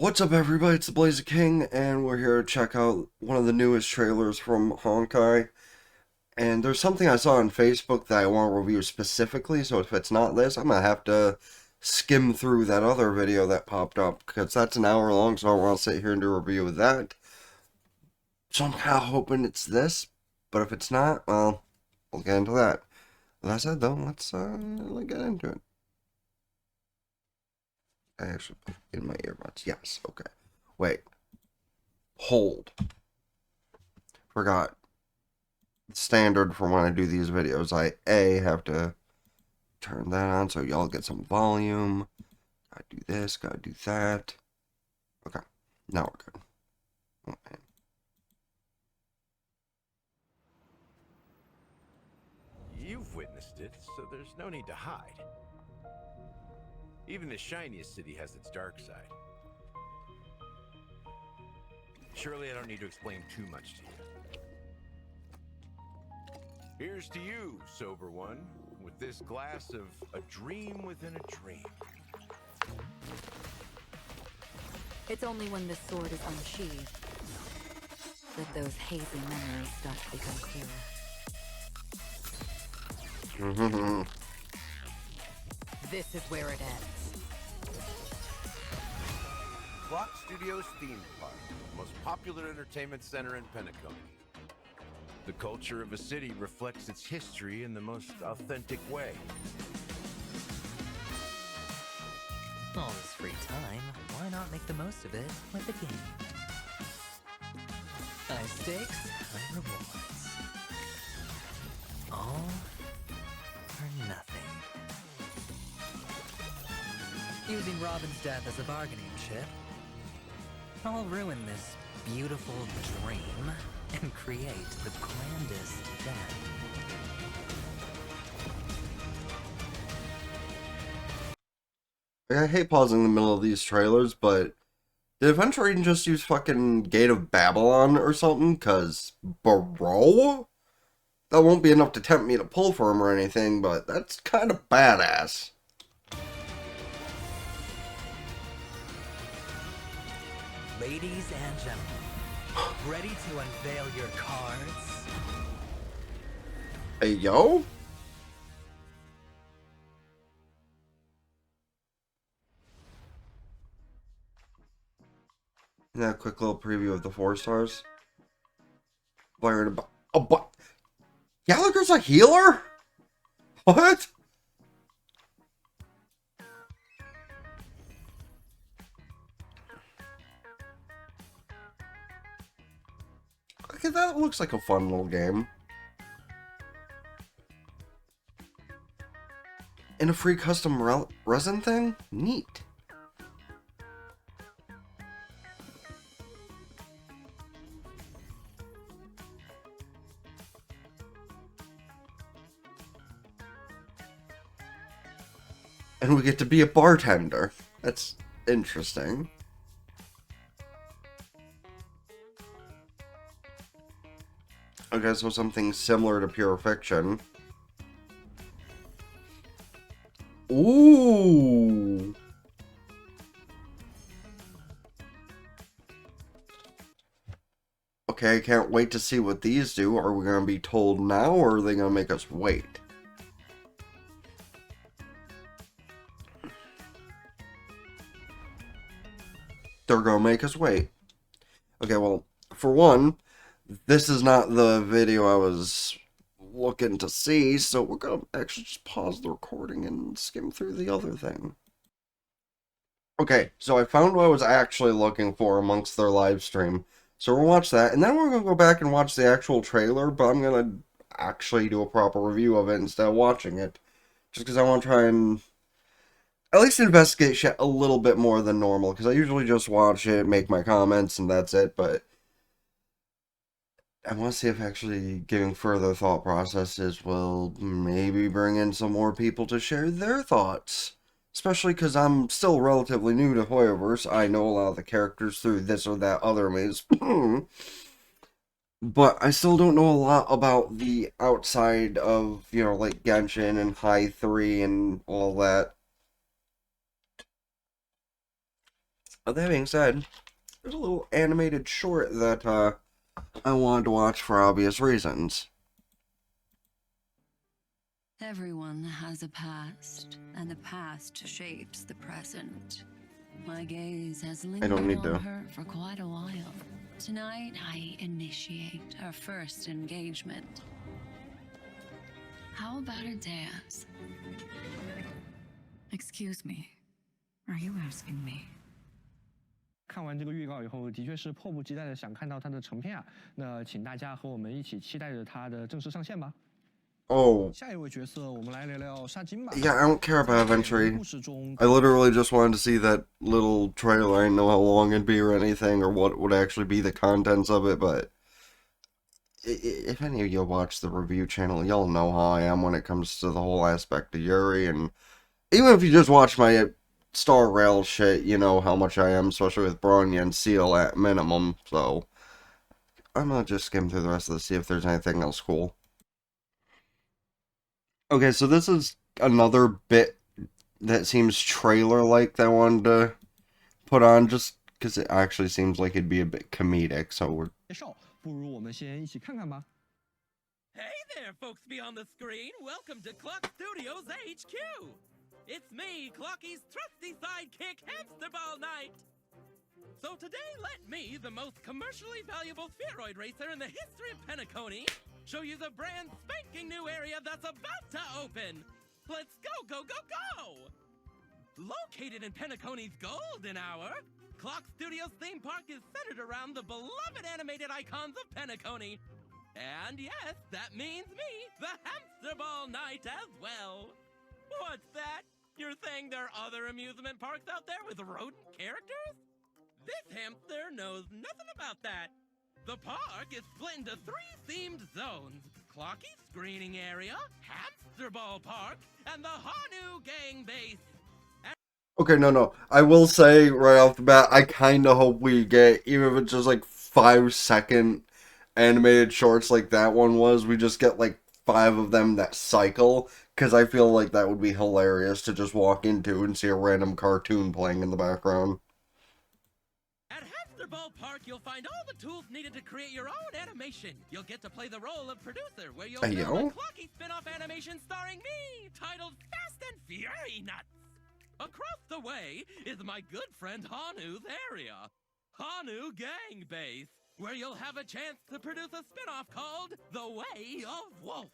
What's up, everybody? It's TheBlaziking, and we're here to check out one of the newest trailers from Honkai. And there's something I saw on Facebook that I want to review specifically, so if it's not this, I'm gonna have to skim through that other video that popped up, because that's an hour long, so I don't want to sit here and do a review of that. So I'm kind of hoping it's this, but if it's not, well, we'll get into that. With that said, though, let's get into it. I actually put it in my earbuds. Yes, okay. Wait. Hold. Forgot. Standard for when I do these videos. I have to turn that on so y'all get some volume. Gotta do this, gotta do that. Okay, now we're good. Okay. You've witnessed it, so there's no need to hide. Even the shiniest city has its dark side. Surely I don't need to explain too much to you. Here's to you, sober one, with this glass of a dream within a dream. It's only when the sword is unsheathed that those hazy memories start to become clearer. This is where it ends. Clock Studios theme park, the most popular entertainment center in Penacony. The culture of a city reflects its history in the most authentic way. All this free time, why not make the most of it with a game? High stakes, high rewards. All or nothing. Using Robin's death as a bargaining chip, I'll ruin this beautiful dream and create the grandest death. I hate pausing in the middle of these trailers, but did Adventure Agent just use fucking Gate of Babylon or something? Cause, bro? That won't be enough to tempt me to pull for him or anything, but that's kind of badass. Ladies and gentlemen, ready to unveil your cards? Hey, yo? Yeah, quick little preview of the 4 stars. Oh, but Gallagher's a healer? What? Okay, that looks like a fun little game. And a free custom resin thing? Neat. And we get to be a bartender. That's interesting. Okay, so something similar to Pure Fiction. Ooh! Okay, I can't wait to see what these do. Are we going to be told now, or are they going to make us wait? They're going to make us wait. Okay, well, for one, this is not the video I was looking to see, so we're going to actually just pause the recording and skim through the other thing. Okay, so I found what I was actually looking for amongst their live stream. So we'll watch that, and then we're going to go back and watch the actual trailer, but I'm going to actually do a proper review of it instead of watching it. Just because I want to try and at least investigate shit a little bit more than normal, because I usually just watch it, make my comments, and that's it, but I want to see if actually giving further thought processes will maybe bring in some more people to share their thoughts. Especially because I'm still relatively new to Hoyoverse. I know a lot of the characters through this or that other maze. But I still don't know a lot about the outside of, like Genshin and High 3 and all that. That being said, there's a little animated short that I wanted to watch for obvious reasons. Everyone has a past, and the past shapes the present. My gaze has don't lingered need on to. her for quite a while. Tonight, I initiate our first engagement. How about a dance? Excuse me. Are you asking me? 看完这个预告以后，的确是迫不及待的想看到它的成片啊。那请大家和我们一起期待着它的正式上线吧。 Oh, 下一位角色，我们来聊聊沙金吧。 yeah, I don't care about 在 Entry. 故事中， I literally just wanted to see that little trailer. I didn't know how long it'd be or anything, or what would actually be the contents of it, but if any of you watch the review channel, y'all know how I am when it comes to the whole aspect of Yuri, and even if you just watch my Star Rail shit, you know how much I am, especially with Bronya and Seal at minimum, so I'm gonna just skim through the rest of this, see if there's anything else cool. Okay, so this is another bit that seems trailer-like that I wanted to put on, just because it actually seems like it'd be a bit comedic, so we're... 介绍，不如我们先一起看看吧。 Hey there, folks beyond the screen. Welcome to Clock Studios HQ. It's me, Clocky's trusty sidekick, Hamsterball Knight. So today, let me, the most commercially valuable spheroid racer in the history of Penacony, show you the brand spanking new area that's about to open. Let's go, go, go, go! Located in Penacony's golden hour, Clock Studios theme park is centered around the beloved animated icons of Penacony. And yes, that means me, the Hamster Ball Knight as well. What's that? You're saying there are other amusement parks out there with rodent characters? This hamster knows nothing about that. The park is split into 3 themed zones: Clocky Screening Area, Hamster Ball Park, and the Hanu Gang Base. Okay, no. I will say right off the bat, I kind of hope we get, even if it's just like 5-second animated shorts like that one was, we just get like 5 of them that cycle, because I feel like that would be hilarious to just walk into and see a random cartoon playing in the background. At Hamster Ball Park, you'll find all the tools needed to create your own animation. You'll get to play the role of producer, where you'll Hey, film yo. a Clocky spin-off animation starring me, titled Fast and Fury Nuts. Across the way is my good friend Hanu's area, Hanu Gang Base, where you'll have a chance to produce a spin-off called The Way of Wolf.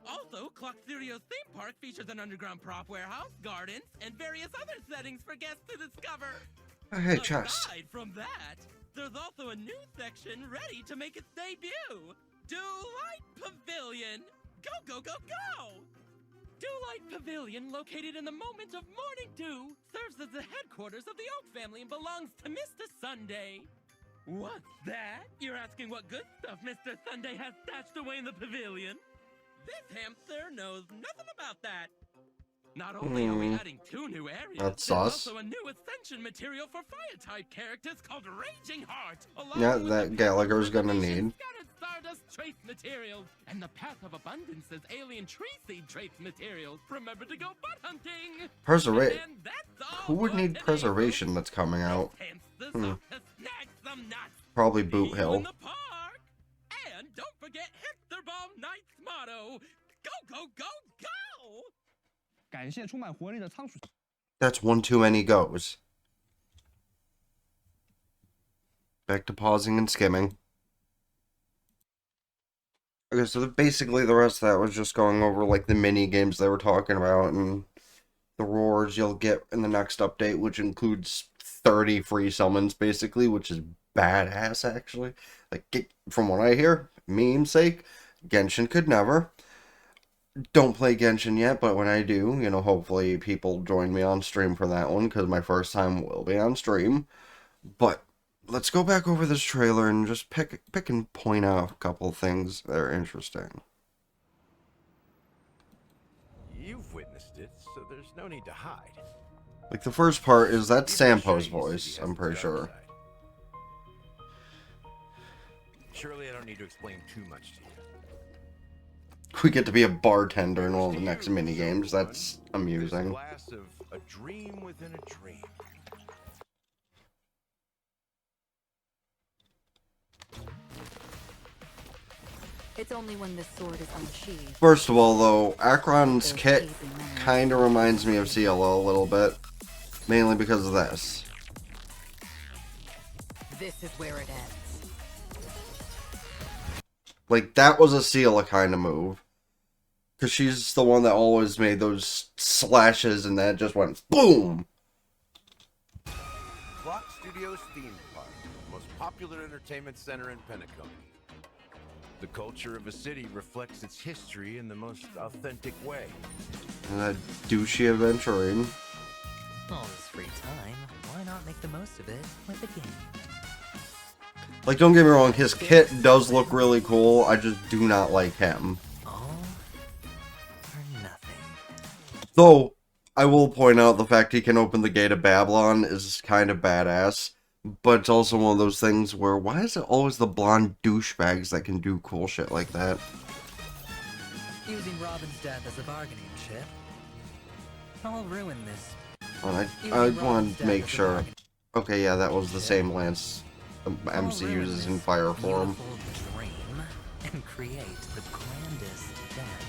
Also, Clock Studios theme park features an underground prop warehouse, gardens, and various other settings for guests to discover. Hey, chest. Aside from that, there's also a new section ready to make its debut. Do Light Pavilion. Go, go, go, go! Do Light Pavilion, located in the moment of morning dew, serves as the headquarters of the Oak family and belongs to Mr. Sunday. What's that? You're asking what good stuff Mr. Sunday has stashed away in the pavilion? This hamster knows nothing about that. Not only are we adding 2 new areas, That's there's sus. also a new ascension material for fire-type characters called Raging Heart. Yeah, along with that the Gallagher's gonna Revelation need. Scattered Stardust trace materials and the Path of Abundance's alien tree seed trace materials. Remember to go butt hunting. Preservation. And that's all Who would for need today, preservation folks. that's coming out? This hamster's off to snag some nuts. Probably See Boot you Hill. in the park. And don't forget Hamster Ball Knight's motto: Go, go, go, go! 感谢充满活力的仓鼠。 That's one too many goes. Back to pausing and skimming. Okay, so basically the rest of that was just going over like the mini games they were talking about and the rewards you'll get in the next update, which includes 30 free summons basically, which is badass actually. Like, from what I hear, meme's sake, Genshin could never. Don't play Genshin yet, but when I do, you know, hopefully people join me on stream for that one, because my first time will be on stream. But let's go back over this trailer and just pick and point out a couple things that are interesting. You've witnessed it, so there's no need to hide. Like, the first part is that Even the shiny Sampo's city voice, has I'm its pretty dark sure. side. Surely I don't need to explain too much to you. We get to be a bartender in one of the To next you, mini games. someone, That's this amusing. glass of a dream within a dream. It's only when the sword is unsheathed. First of all, though, Acheron's Those kit hazy memories. kind of reminds me of CLO a little bit. Mainly because of this. This is where it ends. Like, that was a Ciela kind of move. Because she's the one that always made those slashes and then it just went boom! Clock Studios theme park, the most popular entertainment center in Penacony. The culture of a city reflects its history in the most authentic way. And that douchey adventuring. All this free time, why not make the most of it with a game? Like, don't get me wrong, his kit does look really cool, I just do not like him. All or nothing. Though, I will point out the fact he can open the gate of Babylon is kind of badass. But it's also one of those things where, why is it always the blonde douchebags that can do cool shit like that? Using Robin's death as a bargaining chip. I'll ruin this. Well, I want to make sure. Okay, yeah, that was the same lance MC uses in Fire form. Beautiful dream and create the grandest death.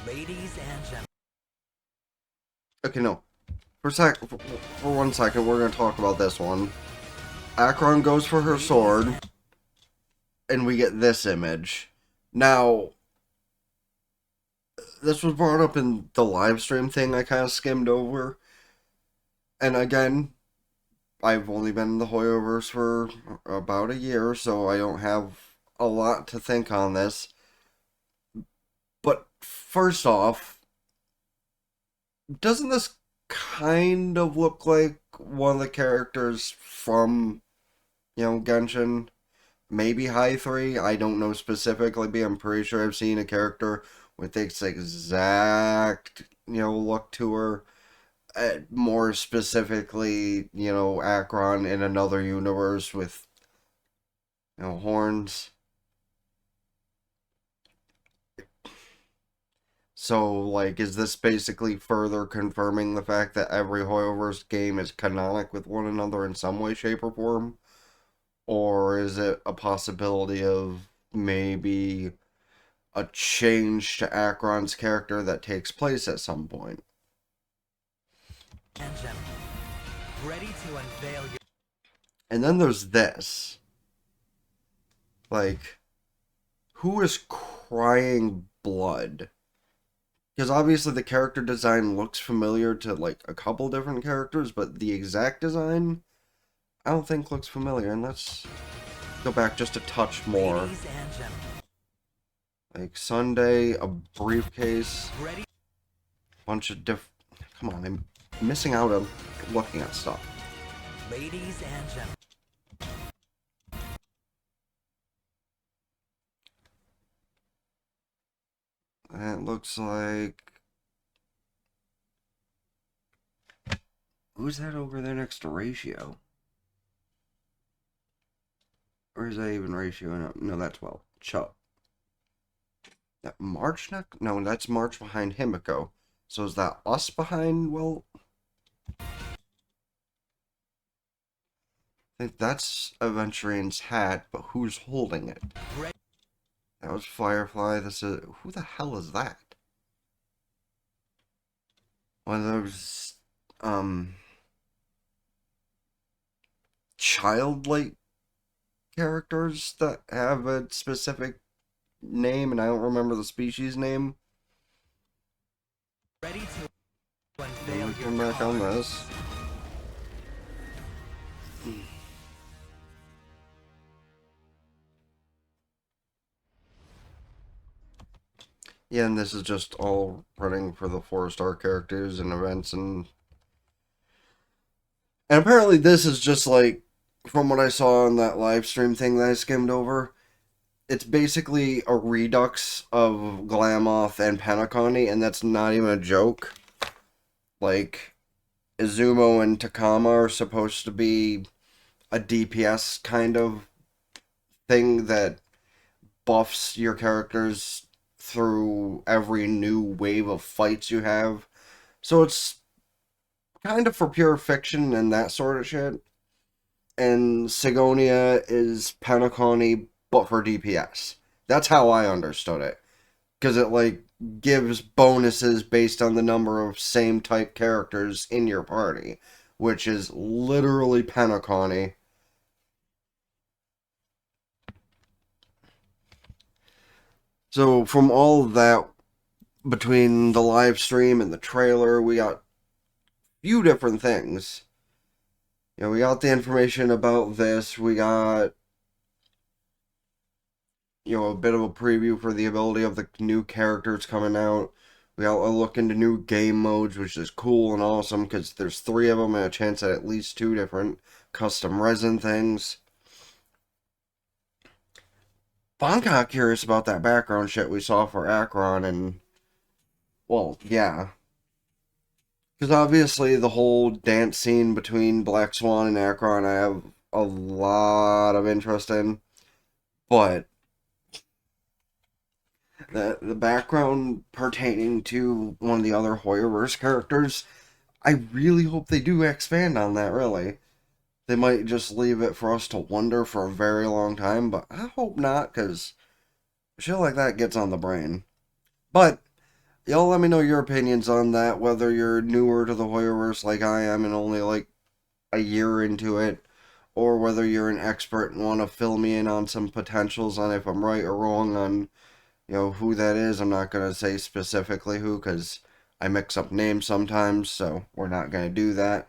Ladies and gentlemen. Okay, no. For 1 second, we're gonna talk about this one. Acheron goes for her sword, and we get this image. Now, this was brought up in the live stream thing I kind of skimmed over. And again, I've only been in the Hoyoverse for about a year, so I don't have a lot to think on this. But first off, doesn't this kind of look like one of the characters from, Genshin? Maybe High 3? I don't know specifically, but I'm pretty sure I've seen a character with this exact, look to her. More specifically, Acheron in another universe with, horns. So, like, is this basically further confirming the fact that every Hoyoverse game is canonic with one another in some way, shape, or form? Or is it a possibility of maybe a change to Acheron's character that takes place at some point? And gentlemen, ready to unveil your... And then there's this. Like, who is crying blood? Because obviously the character design looks familiar to, like, a couple different characters, but the exact design, I don't think looks familiar. And let's go back just a touch more. Ladies and gentlemen, Like, Sunday, a briefcase, ready... bunch of Come on, I'm missing out on looking at stuff. Ladies and gentlemen. That looks like... Who's that over there next to Ratio? Or is that even Ratio? No, that's Chuck. That March neck? No, that's March behind Himiko. So is that us behind? Well, I think that's Aventurian's hat, but who's holding it? That was Firefly. This is... Who the hell is that? One of those, childlike characters that have a specific name, and I don't remember the species name. Ready to unveil Let me your come back on cards. this. Yeah, and this is just all running for the 4-star characters and events, and apparently this is just like, from what I saw on that live stream thing that I skimmed over, it's basically a redux of Glamoth and Penacony, and that's not even a joke. Like, Izumo and Takama are supposed to be a DPS kind of thing that buffs your characters through every new wave of fights you have. So it's kind of for pure fiction and that sort of shit. And Sigonia is Penacony, but for DPS. That's how I understood it. Because it, like, gives bonuses based on the number of same type characters in your party, which is literally Penacony. So, from all of that, between the live stream and the trailer, we got a few different things. You know, we got the information about this, we got, you know, a bit of a preview for the ability of the new characters coming out. We got a look into new game modes, which is cool and awesome, because there's 3 of them and a chance at least 2 different custom resin things. But I'm kind of curious about that background shit we saw for Acheron and, well, yeah. Because obviously the whole dance scene between Black Swan and Acheron I have a lot of interest in. But the background pertaining to one of the other Hoyoverse characters, I really hope they do expand on that, really. They might just leave it for us to wonder for a very long time, but I hope not, because shit like that gets on the brain. But, y'all let me know your opinions on that, whether you're newer to the Hoyoverse like I am and only like a year into it, or whether you're an expert and want to fill me in on some potentials on if I'm right or wrong on, you know, who that is. I'm not going to say specifically who, because I mix up names sometimes, so we're not going to do that.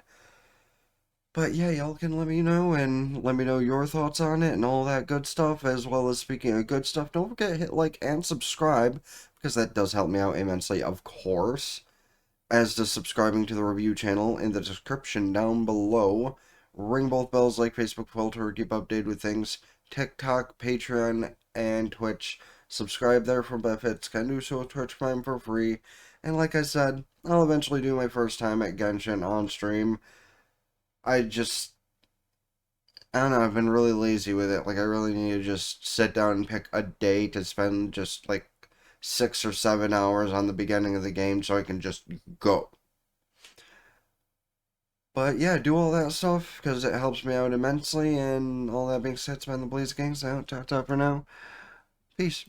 But yeah, y'all can let me know, and let me know your thoughts on it and all that good stuff, as well as speaking of good stuff, don't forget to hit like and subscribe, because that does help me out immensely, of course, as does subscribing to the review channel in the description down below. Ring both bells like Facebook filter to keep updated with things, TikTok, Patreon, and Twitch. Subscribe there for benefits, can do so with Twitch Prime for free, and like I said, I'll eventually do my first time at Genshin on stream. I don't know, I've been really lazy with it. Like, I really need to just sit down and pick a day to spend just, like, 6 or 7 hours on the beginning of the game so I can just go. But yeah, do all that stuff, because it helps me out immensely, and all that being said, it's been TheBlaziking, so ta-ta for now. Peace.